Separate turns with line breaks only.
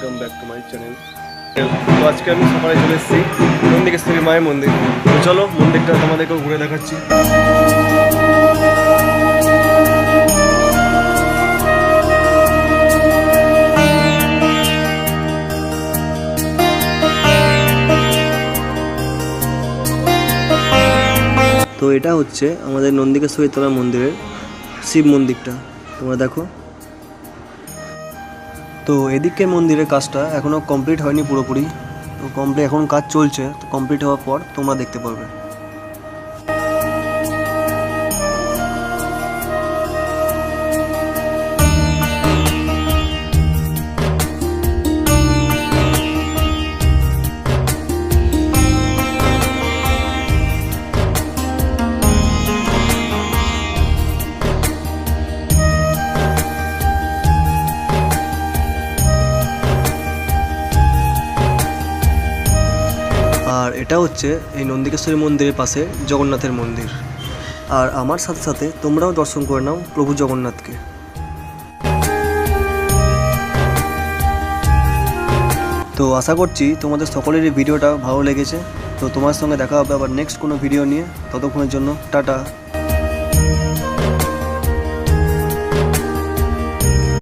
Welcome back to my channel. তো আজকে আমি সকালে চলে এসেছি নন্দিকেশ্বরী মায়ের মন্দির। তো চলো মন্দিরটা তোমাদেরকেও ঘুরে দেখাচ্ছি। তো এটা হচ্ছে আমাদের নন্দিকেশ্বরী তলা মন্দিরের শিব মন্দিরটা, তোমরা দেখো। তো এদিকে মন্দিরের কাজটা এখনও কমপ্লিট হয়নি পুরোপুরি, তো এখন কাজ চলছে। তো কমপ্লিট হওয়ার পর তোমরা দেখতে পারবে। আর এটা হচ্ছে এই নন্দিকেশ্বরী মন্দিরের পাশে জগন্নাথের মন্দির। আর আমার সাথে সাথে তোমরাও দর্শন করে নাও প্রভু জগন্নাথকে। তো আশা করছি তোমাদের সকলেরই ভিডিওটা ভালো লেগেছে। তো তোমার সঙ্গে দেখা হবে আবার নেক্সট কোনো ভিডিও নিয়ে। ততক্ষণের জন্য টাটা।